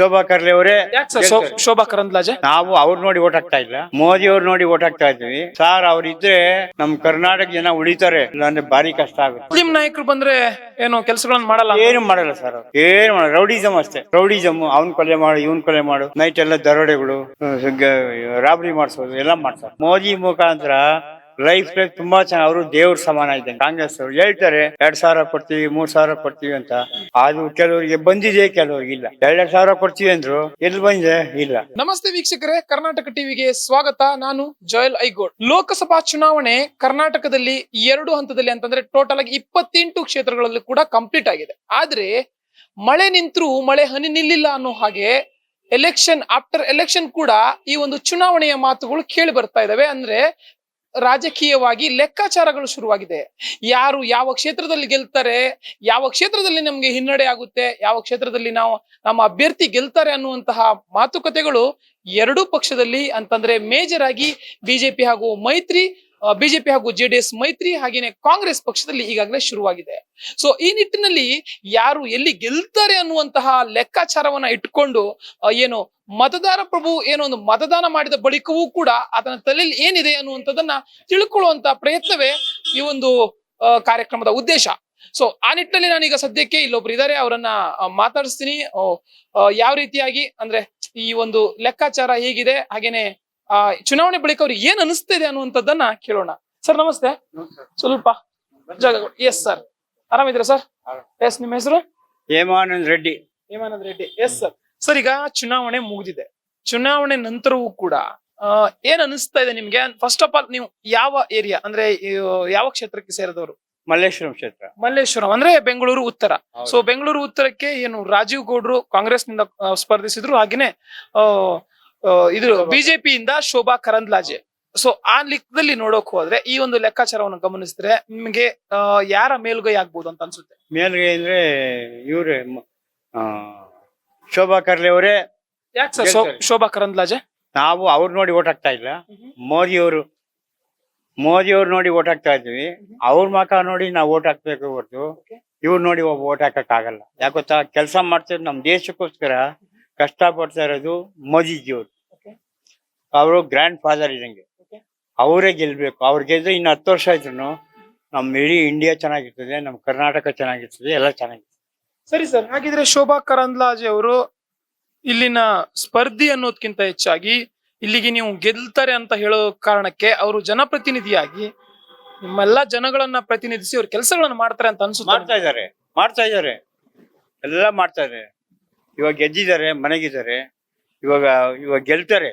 ಶೋಭಾ ಕರ್ಲೆ ಅವರೇ ಯಾಕೆ ಸರ್ ಶೋಭಾ ಕರಂದ್ಲಾಜೆ? ನಾವು ಅವ್ರು ನೋಡಿ ಓಟ್ ಹಾಕ್ತಾ ಇಲ್ಲ, ಮೋದಿ ಅವ್ರು ನೋಡಿ ಓಟ್ ಹಾಕ್ತಾ ಇದ್ವಿ ಸರ್. ಅವ್ರಿದ್ರೆ ನಮ್ ಕರ್ನಾಟಕ ಜನ ಉಳಿತಾರೆ, ಇಲ್ಲಾಂದ್ರೆ ಭಾರಿ ಕಷ್ಟ ಆಗುತ್ತೆ. ಮುಸ್ಲಿಂ ನಾಯಕರು ಬಂದ್ರೆ ಏನು ಕೆಲಸಗಳನ್ನ ಮಾಡಲ್ಲ? ಏನು ಮಾಡಲ್ಲ ಸರ್, ಏನು ಮಾಡಲ್ಲ. ರೌಡಿಸಮ್ ಅಷ್ಟೇ, ರೌಡಿಸಮ್. ಅವ್ನ್ ಕೊಲೆ ಮಾಡು, ಇವ್ನ್ ಕೊಲೆ ಮಾಡು, ನೈಟ್ ಎಲ್ಲ ದರೋಡೆಗಳು, ರಾಬರಿ ಮಾಡಿಸೋದು ಎಲ್ಲ ಮಾಡ್ತಾರೆ. ಮೋದಿ ಮುಖಾಂತರ ಲೈಫ್ ತುಂಬಾ ಚೆನ್ನಾಗಿ, ಅವರು ದೇವ್ರ ಸಮಾನ ಇದ್ದಂಗೆ. ಕಾಂಗ್ರೆಸ್ ಅವರು ಹೇಳ್ತಾರೆ 2,000 ಕೊಡ್ತೀವಿ, 3,000 ಕೊಡ್ತೀವಿ ಅಂತ. ಅದು ಕೆಲವರಿಗೆ ಬಂದಿದೆ, ಕೆಲವರಿಗೆ ಇಲ್ಲ. 2,000 ಕೊಡ್ತೀವಿ ಅಂದ್ರು, ಎಲ್ಲಿ ಬಂದಿದೆ? ಇಲ್ಲ. ನಮಸ್ತೆ ವೀಕ್ಷಕರೇ, ಕರ್ನಾಟಕ ಟಿವಿಗೆ ಸ್ವಾಗತ. ನಾನು ಜೋಯಲ್ ಐಗೋಡ್. ಲೋಕಸಭಾ ಚುನಾವಣೆ ಕರ್ನಾಟಕದಲ್ಲಿ 2 ಹಂತದಲ್ಲಿ ಅಂತಂದ್ರೆ ಟೋಟಲ್ ಆಗಿ 28 ಕ್ಷೇತ್ರಗಳಲ್ಲಿ ಕೂಡ ಕಂಪ್ಲೀಟ್ ಆಗಿದೆ. ಆದ್ರೆ ಮಳೆ ನಿಂತರೂ ಮಳೆ ಹನಿ ನಿಲ್ಲಿಲ್ಲ ಅನ್ನೋ ಹಾಗೆ ಎಲೆಕ್ಷನ್ ಆಫ್ಟರ್ ಎಲೆಕ್ಷನ್ ಕೂಡ ಈ ಒಂದು ಚುನಾವಣೆಯ ಮಾತುಗಳು ಕೇಳಿ ಬರ್ತಾ ಇದಾವೆ. ಅಂದ್ರೆ ರಾಜಕೀಯವಾಗಿ ಲೆಕ್ಕಾಚಾರಗಳು ಶುರುವಾಗಿದೆ. ಯಾರು ಯಾವ ಕ್ಷೇತ್ರದಲ್ಲಿ ಗೆಲ್ತಾರೆ, ಯಾವ ಕ್ಷೇತ್ರದಲ್ಲಿ ನಮ್ಗೆ ಹಿನ್ನಡೆ ಆಗುತ್ತೆ, ಯಾವ ಕ್ಷೇತ್ರದಲ್ಲಿ ನಾವು ನಮ್ಮ ಅಭ್ಯರ್ಥಿ ಗೆಲ್ತಾರೆ ಅನ್ನುವಂತಹ ಮಾತುಕತೆಗಳು ಎರಡೂ ಪಕ್ಷದಲ್ಲಿ ಅಂತಂದ್ರೆ ಮೇಜರ್ ಆಗಿ ಬಿಜೆಪಿ ಹಾಗೂ ಜೆಡಿಎಸ್ ಮೈತ್ರಿ, ಹಾಗೇನೆ ಕಾಂಗ್ರೆಸ್ ಪಕ್ಷದಲ್ಲಿ ಈಗಾಗಲೇ ಶುರುವಾಗಿದೆ. ಸೊ ಈ ನಿಟ್ಟಿನಲ್ಲಿ ಯಾರು ಎಲ್ಲಿ ಗೆಲ್ತಾರೆ ಅನ್ನುವಂತಹ ಲೆಕ್ಕಾಚಾರವನ್ನ ಇಟ್ಕೊಂಡು ಏನು ಮತದಾರ ಪ್ರಭು ಏನೋ ಒಂದು ಮತದಾನ ಮಾಡಿದ ಬಳಿಕವೂ ಕೂಡ ಅದನ್ನ ತಲೆಯಲ್ಲಿ ಏನಿದೆ ಅನ್ನುವಂಥದ್ದನ್ನ ತಿಳ್ಕೊಳ್ಳುವಂತ ಪ್ರಯತ್ನವೇ ಈ ಒಂದು ಕಾರ್ಯಕ್ರಮದ ಉದ್ದೇಶ. ಸೊ ಆ ನಿಟ್ಟಿನಲ್ಲಿ ನಾನೀಗ ಸದ್ಯಕ್ಕೆ ಇಲ್ಲೊಬ್ರು ಇದ್ದಾರೆ, ಅವರನ್ನ ಮಾತಾಡಿಸ್ತೀನಿ. ಯಾವ ರೀತಿಯಾಗಿ ಅಂದ್ರೆ ಈ ಒಂದು ಲೆಕ್ಕಾಚಾರ ಹೇಗಿದೆ, ಹಾಗೇನೆ ಚುನಾವಣೆ ಬಳಿಕ ಅವ್ರಿಗೆ ಏನ್ ಅನಿಸ್ತಾ ಇದೆ ಅನ್ನುವಂಥದ್ದನ್ನ ಕೇಳೋಣ. ಸರ್ ನಮಸ್ತೆ. ಸ್ವಲ್ಪ ಜಾಗ. ಎಸ್ ಸರ್, ಆರಾಮಿದ್ದೀರಾ ಸರ್? ಎಸ್, ನಿಮ್ಮ ಹೆಸರು? Hemanand Reddy. Hemanand Reddy. Yes sir. Sir, ಈಗ ಚುನಾವಣೆ ಮುಗಿದಿದೆ. ಚುನಾವಣೆ ನಂತರವೂ ಕೂಡ ಏನ್ ಅನಿಸ್ತಾ ಇದೆ ನಿಮ್ಗೆ? ಫಸ್ಟ್ ಆಫ್ ಆಲ್ ನೀವು ಯಾವ ಏರಿಯಾ ಅಂದ್ರೆ ಯಾವ ಕ್ಷೇತ್ರಕ್ಕೆ ಸೇರಿದವರು? ಮಲ್ಲೇಶ್ವರಂ ಕ್ಷೇತ್ರ. ಮಲ್ಲೇಶ್ವರಂ ಅಂದ್ರೆ ಬೆಂಗಳೂರು ಉತ್ತರ. ಸೊ ಬೆಂಗಳೂರು ಉತ್ತರಕ್ಕೆ ಏನು ರಾಜೀವ್ ಗೌಡ್ರು ಕಾಂಗ್ರೆಸ್ ನಿಂದ ಸ್ಪರ್ಧಿಸಿದ್ರು, ಹಾಗೇನೆ ಇದು ಬಿಜೆಪಿಯಿಂದ ಶೋಭಾ ಕರಂದ್ಲಾಜೆ. ಸೊ ಆ ಲೆಕ್ಕದಲ್ಲಿ ನೋಡೋಕ್ ಹೋದ್ರೆ ಈ ಒಂದು ಲೆಕ್ಕಾಚಾರವನ್ನು ಗಮನಿಸಿದ್ರೆ ನಿಮ್ಗೆ ಯಾರ ಮೇಲುಗೈ ಆಗ್ಬೋದು ಅಂತ ಅನ್ಸುತ್ತೆ? ಮೇಲ್ಗೈ ಅಂದ್ರೆ ಇವ್ರೆ ಶೋಭಾ ಕರ್ಲೆ ಅವರೇ. ಯಾಕೆ ಸರ್ ಶೋಭಾ ಕರಂದ್ಲಾಜೆ? ನಾವು ಅವ್ರು ನೋಡಿ ಓಟ್ ಹಾಕ್ತಾ ಇಲ್ಲ, ಮೋದಿ ಅವರು ನೋಡಿ ಓಟ್ ಹಾಕ್ತಾ ಇದ್ವಿ. ಅವ್ರ ಮಕ ನೋಡಿ ನಾವು ಓಟ್ ಹಾಕ್ಬೇಕು ಹೊರತು ಇವ್ರು ನೋಡಿ ಓಟ್ ಹಾಕಕ್ ಆಗಲ್ಲ. ಯಾಕೊತ್ತಾ, ಕೆಲಸ ಮಾಡ್ತಿರೋದು ನಮ್ ದೇಶಕ್ಕೋಸ್ಕರ ಕಷ್ಟ ಪಡ್ತಾ ಇರೋದು ಮೋದಿಜಿಯವರು. ಅವರು ಗ್ರ್ಯಾಂಡ್ ಫಾದರ್ ಇದಂಗೆ, ಅವರೇ ಗೆಲ್ಬೇಕು. ಅವ್ರು ಗೆದ್ರೆ ಇನ್ನು 10 ವರ್ಷ ಆಯ್ತು ನಮ್ ಇಡೀ ಇಂಡಿಯಾ ಚೆನ್ನಾಗಿರ್ತದೆ, ನಮ್ ಕರ್ನಾಟಕ ಚೆನ್ನಾಗಿರ್ತದೆ, ಎಲ್ಲ ಚೆನ್ನಾಗಿರ್ತದೆ. ಸರಿ ಸರ್, ಹಾಗಿದ್ರೆ ಶೋಭಾ ಕರಂದ್ಲಾಜೆ ಅವರು ಇಲ್ಲಿನ ಸ್ಪರ್ಧಿ ಅನ್ನೋದ್ಕಿಂತ ಹೆಚ್ಚಾಗಿ ಇಲ್ಲಿಗೆ ನೀವು ಗೆಲ್ತಾರೆ ಅಂತ ಹೇಳೋ ಕಾರಣಕ್ಕೆ ಅವರು ಜನಪ್ರತಿನಿಧಿಯಾಗಿ ನಿಮ್ಮೆಲ್ಲಾ ಜನಗಳನ್ನ ಪ್ರತಿನಿಧಿಸಿ ಅವ್ರ ಕೆಲಸಗಳನ್ನ ಮಾಡ್ತಾರೆ ಅಂತ ಅನ್ಸುತ್ತೆ? ಮಾಡ್ತಾ ಇದ್ದಾರೆ, ಎಲ್ಲ ಮಾಡ್ತಾ ಇದ್ದಾರೆ. ಇವಾಗ ಗೆದ್ದಿದ್ದಾರೆ, ಮನೆಗಿದ್ದಾರೆ. ಇವಾಗ ಗೆಲ್ತಾರೆ,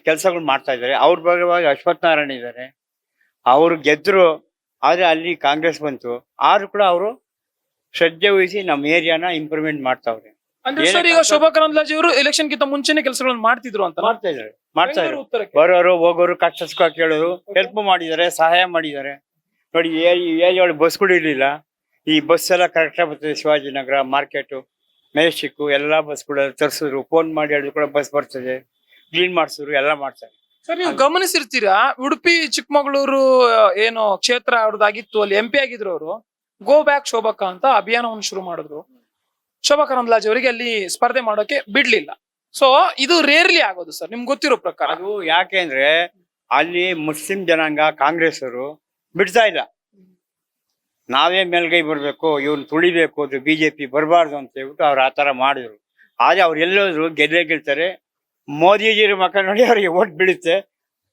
ಕೆಲಸಗಳು ಮಾಡ್ತಾ ಇದ್ದಾರೆ. ಅವ್ರ ಭಾಗವಾಗಿ ಅಶ್ವಥ್ ನಾರಾಯಣ ಇದ್ದಾರೆ, ಅವ್ರು ಗೆದ್ರು. ಆದ್ರೆ ಅಲ್ಲಿ ಕಾಂಗ್ರೆಸ್ ಬಂತು, ಆದ್ರೂ ಕೂಡ ಅವರು ಶ್ರದ್ಧೆ ವಹಿಸಿ ನಮ್ಮ ಏರಿಯಾನ ಇಂಪ್ರೂವ್ಮೆಂಟ್ ಮಾಡ್ತಾವ್ರೆ. ಅಂದ್ರೆ ಸರ್, ಈಗ ಶೋಭಾ ಕರಂದ್ಲಾಜೆ ಅವರು ಎಲೆಕ್ಷನ್ ಗಿಂತ ಮುಂಚೆನೆ ಕೆಲಸಗಳನ್ನ ಮಾಡ್ತಿದ್ರು ಅಂತ? ಮಾಡ್ತಾ ಇದ್ದಾರೆ. ಬರೋರು ಹೋಗೋರು ಕಷ್ಟ ಸುಖ ಕೇಳೋರು, ಹೆಲ್ಪ್ ಮಾಡಿದ್ದಾರೆ, ಸಹಾಯ ಮಾಡಿದ್ದಾರೆ. ನೋಡಿ, ಏರಿಯಾಗಳು ಬಸ್ಗಳು ಇರ್ಲಿಲ್ಲ, ಈ ಬಸ್ ಎಲ್ಲ ಕರೆಕ್ಟಾಗಿ ಬರ್ತದೆ. ಶಿವಾಜಿನಗರ, ಮಾರ್ಕೆಟು, ಮೆಜೆಸ್ಟಿಕ್ ಎಲ್ಲ ಬಸ್ಗಳು ತರಿಸಿದ್ರು. ಫೋನ್ ಮಾಡಿ ಹೇಳಿದ್ರು ಕೂಡ ಬಸ್ ಬರ್ತದೆ, ಕ್ಲೀನ್ ಮಾಡಿಸಿದ್ರು, ಎಲ್ಲ ಮಾಡ್ತಾರೆ. ಸರ್, ನೀವು ಗಮನಿಸಿರ್ತೀರಾ, ಉಡುಪಿ ಚಿಕ್ಕಮಗಳೂರು ಏನು ಕ್ಷೇತ್ರ ಅವ್ರದ್ದಾಗಿತ್ತು, ಅಲ್ಲಿ MP ಆಗಿದ್ರು ಅವರು. ಗೋ ಬ್ಯಾಕ್ ಶೋಭಕ್ಕ ಅಂತ ಅಭಿಯಾನವನ್ನು ಶುರು ಮಾಡಿದ್ರು. ಶೋಭಾ ಕರಂದ್ಲಾಜೆ ಅವರಿಗೆ ಅಲ್ಲಿ ಸ್ಪರ್ಧೆ ಮಾಡೋಕೆ ಬಿಡ್ಲಿಲ್ಲ. ಸೊ ಇದು ರೇರ್ಲಿ ಆಗೋದು ಸರ್, ನಿಮ್ಗೆ ಗೊತ್ತಿರೋ ಪ್ರಕಾರ. ಅದು ಯಾಕೆ ಅಂದ್ರೆ ಅಲ್ಲಿ ಮುಸ್ಲಿಂ ಜನಾಂಗ ಕಾಂಗ್ರೆಸ್ ಅವರು ಬಿಡ್ತಾ ಇಲ್ಲ. ನಾವೇ ಮೇಲ್ಗೈ ಬರ್ಬೇಕು, ಇವ್ನು ತುಳಿಬೇಕು, ಅದು ಬಿಜೆಪಿ ಬರಬಾರ್ದು ಅಂತ ಹೇಳ್ಬಿಟ್ಟು ಅವ್ರು ಆತರ ಮಾಡಿದ್ರು. ಆದ್ರೆ ಅವ್ರು ಎಲ್ಲೋದ್ರು ಗೆಲ್ತಾರೆ. ಮೋದಿಜಿರ ಮಕ್ಕ ನೋಡಿ ಅವ್ರಿಗೆ ಓಟ್ ಬೀಳುತ್ತೆ.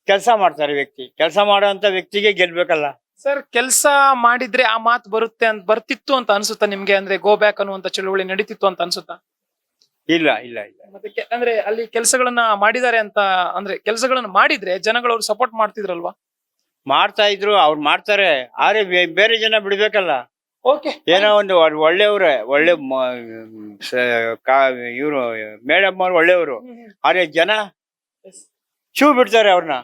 ಕೆಲಸ ಮಾಡ್ತಾರೆ ವ್ಯಕ್ತಿ, ಕೆಲಸ ಮಾಡೋಂತ ವ್ಯಕ್ತಿಗೆ ಗೆಲ್ಬೇಕಲ್ಲ ಸರ್. ಕೆಲಸ ಮಾಡಿದ್ರೆ ಆ ಮಾತು ಬರ್ತಿತ್ತು ಅಂತ ಅನ್ಸುತ್ತಾ ನಿಮ್ಗೆ? ಅಂದ್ರೆ ಗೋ ಬ್ಯಾಕ್ ಅನ್ನುವಂತ ಚಳುವಳಿ ನಡೀತಿತ್ತು ಅಂತ ಅನ್ಸುತ್ತಾ? ಇಲ್ಲ. ಮತ್ತೆ ಅಂದ್ರೆ ಅಲ್ಲಿ ಕೆಲಸಗಳನ್ನ ಮಾಡಿದ್ದಾರೆ ಅಂತ ಅಂದ್ರೆ ಕೆಲಸಗಳನ್ನ ಮಾಡಿದ್ರೆ ಜನಗಳು ಅವ್ರು ಸಪೋರ್ಟ್ ಮಾಡ್ತಿದ್ರಲ್ವಾ? ಮಾಡ್ತಾ ಇದ್ರು, ಅವ್ರು ಮಾಡ್ತಾರೆ. ಆದ್ರೆ ಬೇರೆ ಜನ ಬಿಡ್ಬೇಕಲ್ಲ. ಓಕೆ, ಏನೋ ಒಂದು ಒಳ್ಳೆಯವ್ರೆ, ಇವ್ರು ಮೇಡಮ್ ಅವ್ರು ಒಳ್ಳೆಯವರು. ಆದ್ರೆ ಜನ ಶೂ ಬಿಡ್ತಾರೆ, ಅವ್ರನ್ನ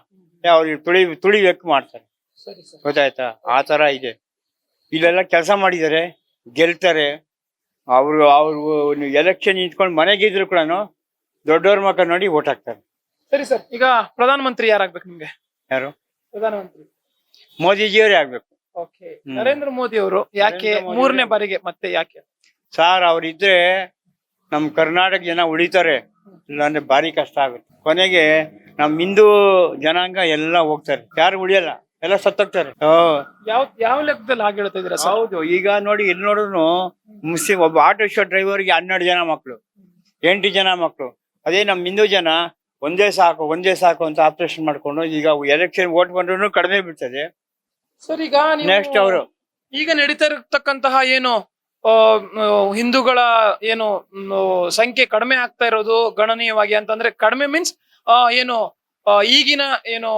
ಅವ್ರಿಗೆ ತುಳಿಬೇಕು ಮಾಡ್ತಾರೆ. ಗೊತ್ತಾಯ್ತಾ? ಆ ತರ ಇದೆ. ಇಲ್ಲೆಲ್ಲ ಕೆಲಸ ಮಾಡಿದ್ದಾರೆ, ಗೆಲ್ತಾರೆ. ಅವ್ರು ಎಲೆಕ್ಷನ್ ನಿಂತ್ಕೊಂಡು ಮನೆಗಿದ್ರು ಕೂಡ ದೊಡ್ಡವ್ರ ಮಕ್ಕ ನೋಡಿ ಓಟ್ ಹಾಕ್ತಾರೆ. ಸರಿ ಸರ್, ಈಗ ಪ್ರಧಾನಮಂತ್ರಿ ಯಾರಾಗ್ಬೇಕು ನಿಮ್ಗೆ? ಯಾರು? ಪ್ರಧಾನಮಂತ್ರಿ ಮೋದಿಜಿಯವರೇ ಆಗ್ಬೇಕು. ನರೇಂದ್ರ ಮೋದಿ ಅವರು. ಯಾಕೆ 3ನೇ ಬಾರಿಗೆ ಮತ್ತೆ ಯಾಕೆ ಸರ್? ಅವ್ರಿದ್ರೆ ನಮ್ ಕರ್ನಾಟಕ ಜನ ಉಳಿತಾರೆ, ಇಲ್ಲಾಂದ್ರೆ ಭಾರಿ ಕಷ್ಟ ಆಗುತ್ತೆ. ಕೊನೆಗೆ ನಮ್ ಹಿಂದೂ ಜನಾಂಗ ಎಲ್ಲ ಹೋಗ್ತಾರೆ, ಯಾರು ಉಳಿಯಲ್ಲ, ಎಲ್ಲ ಸತ್ತೋಗ್ತಾರೆ. ಯಾವ ಲೆಕ್ಕದಲ್ಲಿ ಹಾಗೆ ಹೇಳ್ತಾ ಇದೀರಾ ಸರ್? ಹೌದು, ಈಗ ನೋಡಿ ಎಲ್ಲಿ ನೋಡಿದ್ರು ಮುಸ್ಲಿಂ ಒಬ್ಬ ಆಟೋ ರಿಕ್ಷಾ ಡ್ರೈವರ್ಗೆ 12 ಜನ ಮಕ್ಕಳು, 8 ಜನ ಮಕ್ಕಳು. ಅದೇ ನಮ್ ಹಿಂದೂ ಜನ ಒಂದೇ ಸಾಕು ಅಂತ ಆಪರೇಷನ್ ಮಾಡ್ಕೊಂಡು ಈಗ ಎಲೆಕ್ಷನ್ ವೋಟ್ ಬಂದ್ರು ಕಡಿಮೆ ಬೀಳ್ತದೆ. ಸರ್ ಈಗ ನೆಕ್ಸ್ಟ್ ಅವರು ಈಗ ನಡೀತಾ ಇರತಕ್ಕಂತಹ ಏನು ಹಿಂದೂಗಳ ಏನು ಸಂಖ್ಯೆ ಕಡಿಮೆ ಆಗ್ತಾ ಇರೋದು ಗಣನೀಯವಾಗಿ ಅಂತಂದ್ರೆ, ಕಡಿಮೆ ಮೀನ್ಸ್ ಏನು ಈಗಿನ ಏನು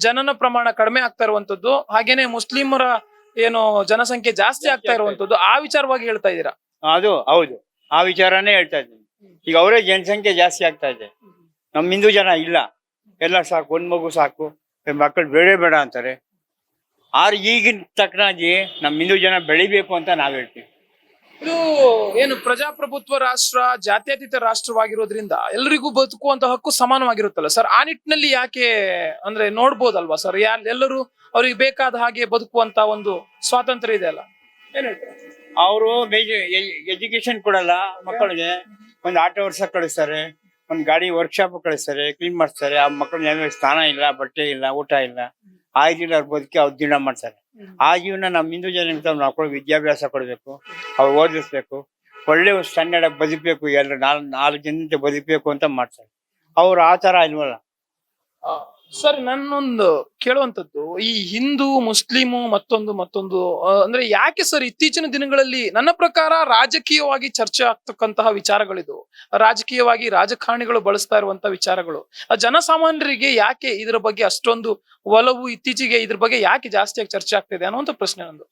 ಜನನ ಪ್ರಮಾಣ ಕಡಿಮೆ ಆಗ್ತಾ ಇರುವಂತದ್ದು, ಹಾಗೇನೆ ಮುಸ್ಲಿಮರ ಏನು ಜನಸಂಖ್ಯೆ ಜಾಸ್ತಿ ಆಗ್ತಾ ಇರುವಂತದ್ದು, ಆ ವಿಚಾರವಾಗಿ ಹೇಳ್ತಾ ಇದ್ದೀರಾ? ಅದು ಹೌದು, ಆ ವಿಚಾರನೇ ಹೇಳ್ತಾ ಇದ್ದೀನಿ. ಈಗ ಅವರೇ ಜನಸಂಖ್ಯೆ ಜಾಸ್ತಿ ಆಗ್ತಾ ಇದೆ, ನಮ್ ಹಿಂದೂ ಜನ ಇಲ್ಲ, ಎಲ್ಲ ಸಾಕು, ಒಂದ್ ಮಗು ಸಾಕು, ಮಕ್ಕಳು ಬೇಡ ಅಂತಾರೆ. ಈಗಿನ ತಕ್ಕನಾಗಿ ನಮ್ ಹಿಂದೂ ಜನ ಬೆಳಿಬೇಕು ಅಂತ ನಾವ್ ಹೇಳ್ತೀವಿ. ಇದು ಏನು ಪ್ರಜಾಪ್ರಭುತ್ವ ರಾಷ್ಟ್ರ, ಜಾತ್ಯತೀತ ರಾಷ್ಟ್ರವಾಗಿರೋದ್ರಿಂದ ಎಲ್ರಿಗೂ ಬದುಕುವಂತ ಹಕ್ಕು ಸಮಾನವಾಗಿರುತ್ತಲ್ಲ ಸರ್, ಆ ನಿಟ್ಟಿನಲ್ಲಿ ಯಾಕೆ ಅಂದ್ರೆ ನೋಡ್ಬೋದಲ್ವಾ ಸರ್, ಎಲ್ಲರೂ ಅವ್ರಿಗೆ ಬೇಕಾದ ಹಾಗೆ ಬದುಕುವಂತ ಒಂದು ಸ್ವಾತಂತ್ರ್ಯ ಇದೆ ಅಲ್ಲ, ಏನ್ ಹೇಳ್ತಾರೆ? ಅವರು ಎಜುಕೇಶನ್ ಕೊಡಲ್ಲ ಮಕ್ಕಳಿಗೆ, ಒಂದ್ ಆಟೋ ವರ್ಷ ಕಳಿಸ್ತಾರೆ, ಒಂದ್ ಗಾಡಿ ವರ್ಕ್ಶಾಪ್ ಕಳಿಸ್ತಾರೆ, ಕ್ಲೀನ್ ಮಾಡಿಸ್ತಾರೆ. ಆ ಮಕ್ಕಳ ಸ್ಥಾನ ಇಲ್ಲ, ಬಟ್ಟೆ ಇಲ್ಲ, ಊಟ ಇಲ್ಲ, ಆಯ್ದಿಲ್ಲ, ಅವ್ರ ಬದುಕಿ ಅವ್ರ ಜೀವನ ಮಾಡ್ತಾರೆ. ಆ ಜೀವನ ನಮ್ ಹಿಂದೂ ಜನ ಮಕ್ಕಳು ವಿದ್ಯಾಭ್ಯಾಸ ಕೊಡ್ಬೇಕು, ಅವ್ರು ಓದಿಸ್ಬೇಕು, ಒಳ್ಳೆ ಸ್ಟ್ಯಾಂಡರ್ಡ್ ಬದುಕಬೇಕು, ಎಲ್ಲ 4 ಜನತೆ ಬದುಕಬೇಕು ಅಂತ ಮಾಡ್ತಾರೆ. ಅವ್ರು ಆ ತರ ಇಲ್ವಲ್ಲ. ಸರ್ ನನ್ನೊಂದು ಕೇಳುವಂತದ್ದು, ಈ ಹಿಂದೂ ಮುಸ್ಲಿಮು ಮತ್ತೊಂದು ಅಂದ್ರೆ ಯಾಕೆ ಸರ್ ಇತ್ತೀಚಿನ ದಿನಗಳಲ್ಲಿ ನನ್ನ ಪ್ರಕಾರ ರಾಜಕೀಯವಾಗಿ ಚರ್ಚೆ ಆಗ್ತಕ್ಕಂತಹ ವಿಚಾರಗಳಿದು, ರಾಜಕೀಯವಾಗಿ ರಾಜಕಾರಣಿಗಳು ಬಳಸ್ತಾ ಇರುವಂತ ವಿಚಾರಗಳು, ಜನಸಾಮಾನ್ಯರಿಗೆ ಯಾಕೆ ಇದರ ಬಗ್ಗೆ ಅಷ್ಟೊಂದು ಒಲವು, ಇತ್ತೀಚೆಗೆ ಇದ್ರ ಬಗ್ಗೆ ಯಾಕೆ ಜಾಸ್ತಿಯಾಗಿ ಚರ್ಚೆ ಆಗ್ತಿದೆ ಅನ್ನುವಂತ ಪ್ರಶ್ನೆ ನಂದು.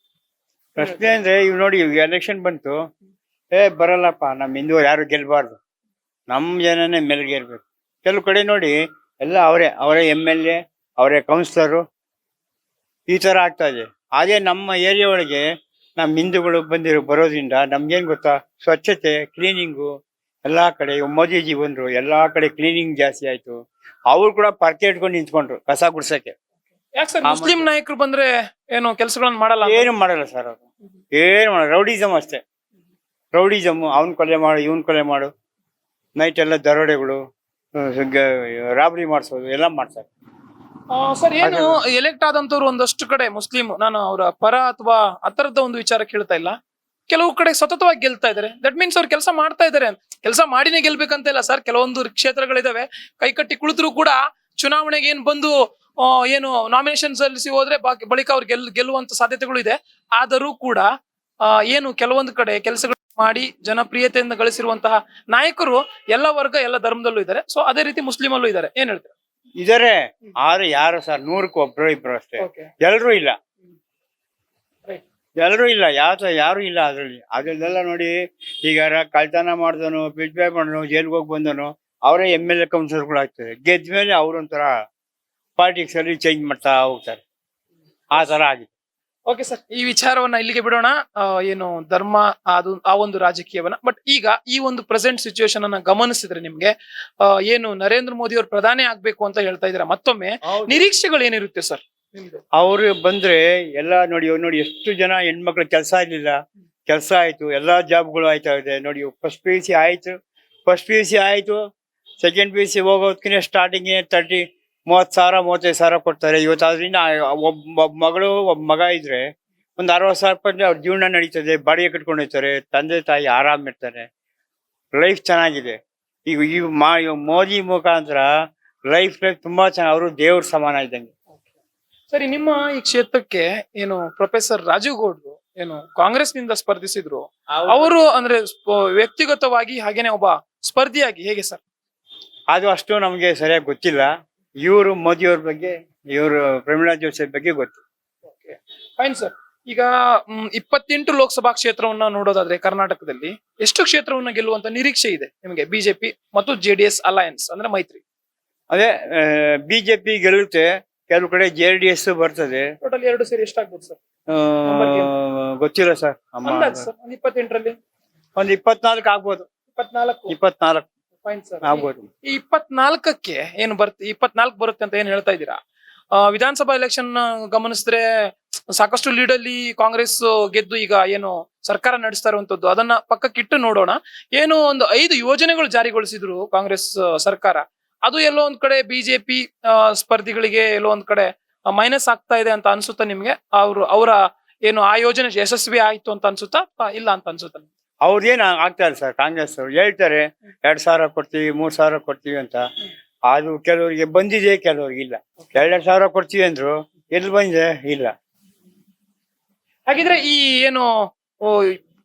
ಪ್ರಶ್ನೆ ಅಂದ್ರೆ ಇವ್ ನೋಡಿ, ಎಲೆಕ್ಷನ್ ಬಂತು, ಬರಲ್ಲಪ್ಪ, ನಮ್ ಹಿಂದೂ ಯಾರು ಗೆಲ್ಬಾರ್ದು, ನಮ್ ಜನನೇ ಮೆಲ್ಗೇರ್ಬೇಕು. ಕೆಲವು ಕಡೆ ನೋಡಿ ಎಲ್ಲ ಅವರೇ MLA, ಅವರೇ ಕೌನ್ಸಿಲರು, ಈ ತರ ಆಗ್ತಾ ಇದೆ. ಅದೇ ನಮ್ಮ ಏರಿಯಾ ಒಳಗೆ ನಮ್ ಹಿಂದೂಗಳು ಬರೋದ್ರಿಂದ ನಮ್ಗೇನ್ ಗೊತ್ತಾ, ಸ್ವಚ್ಛತೆ, ಕ್ಲೀನಿಂಗು ಎಲ್ಲಾ ಕಡೆ. ಮೋದಿಜಿ ಬಂದ್ರು, ಎಲ್ಲಾ ಕಡೆ ಕ್ಲೀನಿಂಗ್ ಜಾಸ್ತಿ ಆಯ್ತು. ಅವ್ರು ಕೂಡ ಪರ್ಕೆ ಇಟ್ಕೊಂಡು ನಿಂತ್ಕೊಂಡ್ರು ಕಸ ಗುಡ್ಸಕ್ಕೆ. ಯಾಕೆ ಸರ್ ಮುಸ್ಲಿಂ ನಾಯಕರು ಬಂದ್ರೆ ಏನು ಕೆಲಸಗಳನ್ನ ಮಾಡಲ್ಲ? ಏನು ಮಾಡಲ್ಲ ಸರ್ ಅವರು, ಏನು ಮಾಡಲ್ಲ. ರೌಡಿಸಮ್ ಅಷ್ಟೇ, ರೌಡಿಸಮ್. ಅವ್ನ್ ಕೊಲೆ ಮಾಡು, ಇವನ್ ಕೊಲೆ ಮಾಡು, ನೈಟ್ ಎಲ್ಲ ದರೋಡೆಗಳು, ರಾಬರಿ ಮಾಡಿಸೋದು ಎಲ್ಲ ಮಾಡ್ತಾರೆ. ಸರ್ ಏನು ಎಲೆಕ್ಟ್ ಆದಂತವ್ರು ಒಂದಷ್ಟು ಕಡೆ ಮುಸ್ಲಿಂ, ನಾನು ಅವರ ಪರ ಅಥವಾ ಆತರದ ಒಂದು ವಿಚಾರ ಕೇಳ್ತಾ ಇಲ್ಲ, ಕೆಲವು ಕಡೆ ಸತತವಾಗಿ ಗೆಲ್ತಾ ಇದಾರೆ. ದಟ್ ಮೀನ್ಸ್ ಅವ್ರು ಕೆಲಸ ಮಾಡ್ತಾ ಇದಾರೆ, ಕೆಲಸ ಮಾಡಿನೇ ಗೆಲ್ಬೇಕಂತ ಇಲ್ಲ ಸರ್. ಕೆಲವೊಂದು ಕ್ಷೇತ್ರಗಳಿದಾವೆ ಕೈಕಟ್ಟಿ ಕುಳಿತರು ಕೂಡ ಚುನಾವಣೆಗೆ ಏನ್ ಬಂದು ಏನು ನಾಮಿನೇಷನ್ ಸಲ್ಲಿಸಿ ಹೋದ್ರೆ ಬಳಿಕ ಅವ್ರು ಗೆಲ್ಲುವಂತ ಸಾಧ್ಯತೆಗಳು ಇದೆ. ಆದರೂ ಕೂಡ ಏನು ಕೆಲವೊಂದು ಕಡೆ ಕೆಲಸಗಳು ಮಾಡಿ ಜನಪ್ರಿಯತೆಯಿಂದ ಗಳಿಸಿರುವಂತಹ ನಾಯಕರು ಎಲ್ಲ ವರ್ಗ, ಎಲ್ಲ ಧರ್ಮದಲ್ಲೂ ಇದ್ದಾರೆ. ಸೊ ಅದೇ ರೀತಿ ಮುಸ್ಲಿಮಲ್ಲೂ ಇದ್ದಾರೆ. ಏನ್ ಹೇಳ್ತಾರೆ? ಇದಾರೆ, ಆದ್ರೆ ಯಾರು ಸರ್ 100ಕ್ಕೆ ಒಬ್ರು ಇಬ್ರು ಅಷ್ಟೇ, ಎಲ್ರೂ ಇಲ್ಲ, ಎಲ್ರೂ ಇಲ್ಲ, ಯಾರು ಇಲ್ಲ ಅದ್ರಲ್ಲೆಲ್ಲ ನೋಡಿ. ಈಗ ಕಳ್ತನ ಮಾಡ್ದನು, ಪಿಡ್ಬೆ ಮಾಡೋನು, ಜೈಲ್ಗೆ ಹೋಗಿ ಬಂದನು, ಅವರೇ MLA ಕೌನ್ಸಿಲರ್ಗಳು ಆಗ್ತದೆ. ಗೆದ್ದ ಮೇಲೆ ಅವ್ರೊಂಥರ ಪಾಲಿಟಿಕ್ಸ್ ಅಲ್ಲಿ ಚೇಂಜ್ ಮಾಡ್ತಾ ಹೋಗ್ತಾರೆ, ಆ ತರ ಆಗಿದೆ. ಓಕೆ ಸರ್, ಈ ವಿಚಾರವನ್ನ ಇಲ್ಲಿಗೆ ಬಿಡೋಣ. ಏನು ಧರ್ಮ ಅದು ಆ ಒಂದು ರಾಜಕೀಯವನ್ನ. ಬಟ್ ಈಗ ಈ ಒಂದು ಪ್ರೆಸೆಂಟ್ ಸಿಚುವೇಶನ್ ಅನ್ನ ಗಮನಿಸಿದ್ರೆ ನಿಮ್ಗೆ ಏನು ನರೇಂದ್ರ ಮೋದಿ ಅವರು ಪ್ರಧಾನಿ ಆಗ್ಬೇಕು ಅಂತ ಹೇಳ್ತಾ ಇದ್ದೀರಾ, ಮತ್ತೊಮ್ಮೆ ನಿರೀಕ್ಷೆಗಳು ಏನಿರುತ್ತೆ ಸರ್ ನಿಮ್ದು? ಅವ್ರು ಬಂದ್ರೆ ಎಲ್ಲ ನೋಡಿ ಎಷ್ಟು ಜನ ಹೆಣ್ಮಕ್ಳು ಕೆಲಸ ಇರ್ಲಿಲ್ಲ, ಕೆಲಸ ಆಯ್ತು, ಎಲ್ಲಾ ಜಾಬ್ಗಳು ಆಯ್ತಾ ಇದೆ. ನೋಡಿ ಫಸ್ಟ್ PUC ಆಯ್ತು, ಸೆಕೆಂಡ್ PUC ಹೋಗೋದಕ್ಕೆ ಸ್ಟಾರ್ಟಿಂಗ್ 30,000-35,000 ಕೊಡ್ತಾರೆ. ಇವತ್ತು ಅದರಿಂದ ಒಬ್ಬ ಮಗಳು ಒಬ್ಬ ಮಗ ಇದ್ರೆ ಒಂದ್ 60,000 ರೂಪಾಯಿ ಅವ್ರ ಜೀವನ ನಡೀತದೆ, ಬಾಡಿಗೆ ಕಟ್ಕೊಂಡು ಹೋಗ್ತಾರೆ, ತಂದೆ ತಾಯಿ ಆರಾಮ್ ಇರ್ತಾರೆ, ಲೈಫ್ ಚೆನ್ನಾಗಿದೆ. ಈಗ ಮೋದಿ ಮುಖಾಂತರ ಲೈಫ್ ತುಂಬಾ ಚೆನ್ನಾಗಿ, ಅವರು ದೇವ್ರ ಸಮಾನ ಇದ್ದಂಗೆ. ಸರಿ, ನಿಮ್ಮ ಈ ಕ್ಷೇತ್ರಕ್ಕೆ ಏನು ಪ್ರೊಫೆಸರ್ ರಾಜೀವ್ ಗೌಡ್ರು ಏನು ಕಾಂಗ್ರೆಸ್ ನಿಂದ ಸ್ಪರ್ಧಿಸಿದ್ರು, ಅವರು ಅಂದ್ರೆ ವ್ಯಕ್ತಿಗತವಾಗಿ ಹಾಗೇನೆ ಒಬ್ಬ ಸ್ಪರ್ಧಿಯಾಗಿ ಹೇಗೆ ಸರ್? ಅದು ಅಷ್ಟು ನಮ್ಗೆ ಸರಿಯಾಗಿ ಗೊತ್ತಿಲ್ಲ. ಇವರು ಮೋದಿಯವ್ರ ಬಗ್ಗೆ, ಇವರು ಪ್ರಮೀಳಾ ಜೋಶಿ ಬಗ್ಗೆ ಗೊತ್ತು. Fine sir. ಈಗ 28 ಲೋಕಸಭಾ ಕ್ಷೇತ್ರವನ್ನ ನೋಡೋದಾದ್ರೆ ಕರ್ನಾಟಕದಲ್ಲಿ ಎಷ್ಟು ಕ್ಷೇತ್ರವನ್ನ ಗೆಲ್ಲುವಂತ ನಿರೀಕ್ಷೆ ಇದೆ ನಿಮಗೆ? ಬಿಜೆಪಿ ಮತ್ತು JDS ಅಲಯನ್ಸ್ ಅಂದ್ರೆ ಮೈತ್ರಿ. ಅದೇ ಬಿಜೆಪಿ ಗೆಲ್ಲುತ್ತೆ, ಕೆಲವು ಕಡೆ JDS ಬರ್ತದೆ. ಟೋಟಲ್ 2 ಸೇರಿ ಎಷ್ಟಾಗ್ಬೋದು ಸರ್? ಗೊತ್ತಿಲ್ಲ ಸರ್. 28ರಲ್ಲಿ ಒಂದ್ 24 ಆಗ್ಬೋದು. 24 ಫೈನ್ ಸರ್. ಆಗ್ಬೋದು. ಈ 24ಕ್ಕೆ ಏನು 24 ಬರುತ್ತೆ ಅಂತ ಏನ್ ಹೇಳ್ತಾ ಇದ್ದೀರಾ? ವಿಧಾನಸಭಾ ಎಲೆಕ್ಷನ್ ಗಮನಿಸಿದ್ರೆ ಸಾಕಷ್ಟು ಲೀಡ್ ಅಲ್ಲಿ ಕಾಂಗ್ರೆಸ್ ಗೆದ್ದು ಈಗ ಏನು ಸರ್ಕಾರ ನಡೆಸ್ತಾ ಇರುವಂತದ್ದು ಅದನ್ನ ಪಕ್ಕಕ್ಕಿಟ್ಟು ನೋಡೋಣ. ಏನು ಒಂದು 5 ಯೋಜನೆಗಳು ಜಾರಿಗೊಳಿಸಿದ್ರು ಕಾಂಗ್ರೆಸ್ ಸರ್ಕಾರ, ಅದು ಎಲ್ಲೋ ಒಂದ್ ಕಡೆ ಬಿಜೆಪಿ ಸ್ಪರ್ಧಿಗಳಿಗೆ ಎಲ್ಲೋ ಒಂದ್ ಕಡೆ ಮೈನಸ್ ಆಗ್ತಾ ಇದೆ ಅಂತ ಅನ್ಸುತ್ತಾ ನಿಮ್ಗೆ? ಅವರ ಏನು ಆ ಯೋಜನೆ ಯಶಸ್ವಿ ಆಯ್ತು ಅಂತ ಅನ್ಸುತ್ತಾ ಇಲ್ಲ ಅಂತ ಅನ್ಸುತ್ತಾ? ಅವ್ರೇನ್ ಆಗ್ತಾ ಇಲ್ಲ ಸರ್. ಕಾಂಗ್ರೆಸ್ ಅವ್ರು ಹೇಳ್ತಾರೆ 2,000 ಕೊಡ್ತೀವಿ 3,000 ಕೊಡ್ತೀವಿ ಅಂತ. ಅದು ಕೆಲವರಿಗೆ ಬಂದಿದೆ, ಕೆಲವರಿಗೆ ಇಲ್ಲ. 2,000 ಕೊಡ್ತೀವಿ ಅಂದ್ರು, ಎಲ್ಲಿ ಬಂದಿದೆ? ಇಲ್ಲ. ಹಾಗಿದ್ರೆ ಈ ಏನು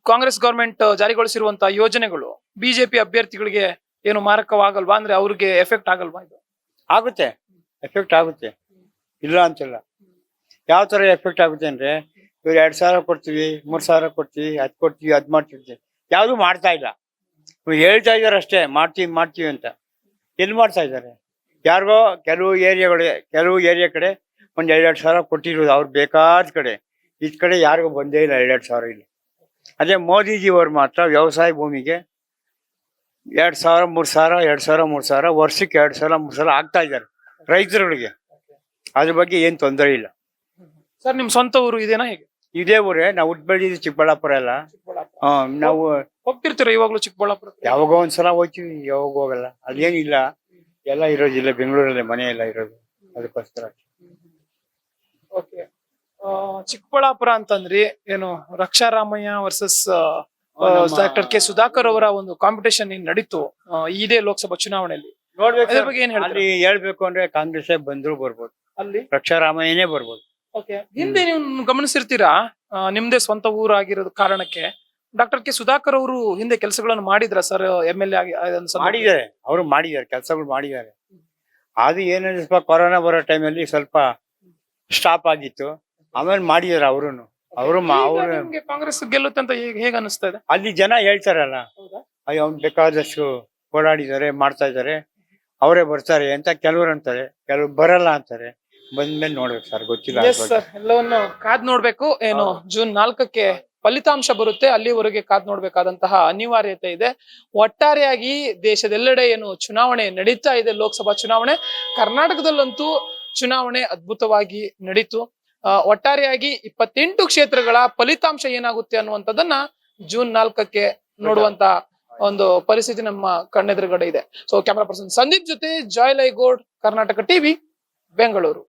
ಕಾಂಗ್ರೆಸ್ ಗವರ್ಮೆಂಟ್ ಜಾರಿಗೊಳಿಸಿರುವಂತಹ ಯೋಜನೆಗಳು ಬಿಜೆಪಿ ಅಭ್ಯರ್ಥಿಗಳಿಗೆ ಏನು ಮಾರಕವಾಗಲ್ವಾ? ಅಂದ್ರೆ ಅವ್ರಿಗೆ ಎಫೆಕ್ಟ್ ಆಗಲ್ವಾ ಇದು? ಆಗುತ್ತೆ, ಎಫೆಕ್ಟ್ ಆಗುತ್ತೆ, ಇಲ್ಲ ಅಂತಿಲ್ಲ. ಯಾವ ತರ ಎಫೆಕ್ಟ್ ಆಗುತ್ತೆ ಅಂದ್ರೆ, ಇವ್ರು 2,000 ಕೊಡ್ತೀವಿ 3,000 ಕೊಡ್ತೀವಿ, ಅದ್ ಕೊಡ್ತೀವಿ ಅದ್ ಮಾಡ್ತೀವಿ, ಯಾವ್ದು ಮಾಡ್ತಾ ಇಲ್ಲ. ಇವ್ರು ಹೇಳ್ತಾ ಇದಾರೆ ಅಷ್ಟೇ, ಮಾಡ್ತೀವಿ ಅಂತ. ಎಲ್ಲಿ ಮಾಡ್ತಾ ಇದ್ದಾರೆ? ಯಾರಿಗೋ ಕೆಲವು ಏರಿಯಾ ಕಡೆ ಒಂದ್ 2,000 ಕೊಟ್ಟಿರೋದು, ಅವ್ರು ಬೇಕಾದ ಕಡೆ. ಇದ್ ಕಡೆ ಯಾರಿಗೂ ಬಂದೇ ಇಲ್ಲ 2,000 ಇಲ್ಲ. ಅದೇ ಮೋದಿಜಿ ಅವ್ರು ಮಾತ್ರ ವ್ಯವಸಾಯ ಭೂಮಿಗೆ 2,000 3,000 2,000 3,000 ವರ್ಷಕ್ಕೆ 2,000 3,000 ಆಗ್ತಾ ಇದ್ದಾರೆ ರೈತರುಗಳಿಗೆ. ಅದ್ರ ಬಗ್ಗೆ ಏನ್ ತೊಂದರೆ ಇಲ್ಲ ಸರ್. ನಿಮ್ ಸ್ವಂತ ಊರು ಇದೇನಾ ಹೇಗೆ? ಇದೇ ಊರೇ. ನಾವು ಹುಟ್ಟು ಬೆಳೆದಿದ್ದು ಚಿಕ್ಕಬಳ್ಳಾಪುರ ಎಲ್ಲ. ನಾವು ಹೋಗ್ತಿರ್ತೀರ ಇವಾಗ್ಲೂ ಚಿಕ್ಕಬಳ್ಳಾಪುರ? ಯಾವಾಗೋ ಒಂದ್ಸಲ ಹೋಗ್ತೀವಿ, ಯಾವಾಗ ಹೋಗಲ್ಲ. ಅದೇನಿಲ್ಲ, ಎಲ್ಲ ಇರೋದಿಲ್ಲ ಬೆಂಗಳೂರಲ್ಲೇ, ಮನೆ ಎಲ್ಲ ಇರೋದು, ಅದಕ್ಕೋಸ್ಕರ. ಓಕೆ. ಚಿಕ್ಕಬಳ್ಳಾಪುರ ಅಂತಂದ್ರಿ, ಏನು Raksha Ramaiah versus doctor K Sudhakar ಅವರ ಒಂದು ಕಾಂಪಿಟೇಷನ್ ಏನ್ ನಡೀತು ಇದೇ ಲೋಕಸಭಾ ಚುನಾವಣೆಯಲ್ಲಿ, ಅದ್ರ ಬಗ್ಗೆ ಏನ್ ಹೇಳ್ತೀರಾ? ಅಲ್ಲಿ ಹೇಳ್ಬೇಕು ಅಂದ್ರೆ ಕಾಂಗ್ರೆಸ್ ಬಂದ್ರು ಬರ್ಬೋದು, ಅಲ್ಲಿ ರಕ್ಷಾರಾಮಯ್ಯನೇ ಬರ್ಬೋದು. ಓಕೆ. ಹಿಂದೆ ನೀವು ಗಮನಿಸಿರ್ತೀರಾ, ನಿಮ್ದೇ ಸ್ವಂತ ಊರು ಆಗಿರೋದ್ ಕಾರಣಕ್ಕೆ ಡಾಕ್ಟರ್ ಕೆ ಸುಧಾಕರ್ ಅವರು ಹಿಂದೆ ಕೆಲಸಗಳನ್ನು ಮಾಡಿದ್ರ ಸರ್? MLA ಆಗಿ ಮಾಡಿದ್ದಾರೆ, ಅವರು ಮಾಡಿದ್ದಾರೆ, ಕೆಲಸಗಳು ಮಾಡಿದ್ದಾರೆ. ಅದು ಏನಂದ್ರೆ ಸ್ವಲ್ಪ ಕೊರೋನಾ ಬರೋ ಟೈಮಲ್ಲಿ ಸ್ವಲ್ಪ ಸ್ಟಾಪ್ ಆಗಿತ್ತು. ಆಮೇಲೆ ಮಾಡಿದಾರೆ ಅವರು ಕಾಂಗ್ರೆಸ್ ಗೆಲ್ಲುತ್ತೆ ಅಂತ ಹೇಗೆ ಅನಿಸ್ತಾ ಇದೆ? ಅಲ್ಲಿ ಜನ ಹೇಳ್ತಾರಲ್ಲ, ಅಯ್ಯೋ ಅವ್ನು ಬೇಕಾದಷ್ಟು ಓಡಾಡಿದ್ದಾರೆ, ಮಾಡ್ತಾ ಇದ್ದಾರೆ, ಅವರೇ ಬರ್ತಾರೆ ಅಂತ ಕೆಲವ್ರು ಅಂತಾರೆ, ಕೆಲವ್ರು ಬರಲ್ಲ ಅಂತಾರೆ. ಬಂದ್ಮೇಲೆ ನೋಡ್ಬೇಕು ಸರ್, ಗೊತ್ತಿಲ್ಲ. ಎಲ್ಲವನ್ನು ಕಾದ್ ನೋಡ್ಬೇಕು. ಏನು ಜೂನ್ 4ಕ್ಕೆ ಫಲಿತಾಂಶ ಬರುತ್ತೆ, ಅಲ್ಲಿವರೆಗೆ ಕಾದ್ ನೋಡ್ಬೇಕಾದಂತಹ ಅನಿವಾರ್ಯತೆ ಇದೆ. ಒಟ್ಟಾರೆಯಾಗಿ ದೇಶದೆಲ್ಲೆಡೆ ಏನು ಚುನಾವಣೆ ನಡೀತಾ ಇದೆ, ಲೋಕಸಭಾ ಚುನಾವಣೆ, ಕರ್ನಾಟಕದಲ್ಲಂತೂ ಚುನಾವಣೆ ಅದ್ಭುತವಾಗಿ ನಡೀತು. ಒಟ್ಟಾರೆಯಾಗಿ 28 ಕ್ಷೇತ್ರಗಳ ಫಲಿತಾಂಶ ಏನಾಗುತ್ತೆ ಅನ್ನುವಂಥದ್ದನ್ನ ಜೂನ್ 4ಕ್ಕೆ ನೋಡುವಂತ ಒಂದು ಪರಿಸ್ಥಿತಿ ನಮ್ಮ ಕಣ್ಣೆದುರುಗಡೆ ಇದೆ. ಸೊ ಕ್ಯಾಮರಾ ಪರ್ಸನ್ ಸಂದೀಪ್ ಜೊತೆ ಜಾಯ್ ಲೈಗೋಡ್, ಕರ್ನಾಟಕ ಟಿವಿ, ಬೆಂಗಳೂರು.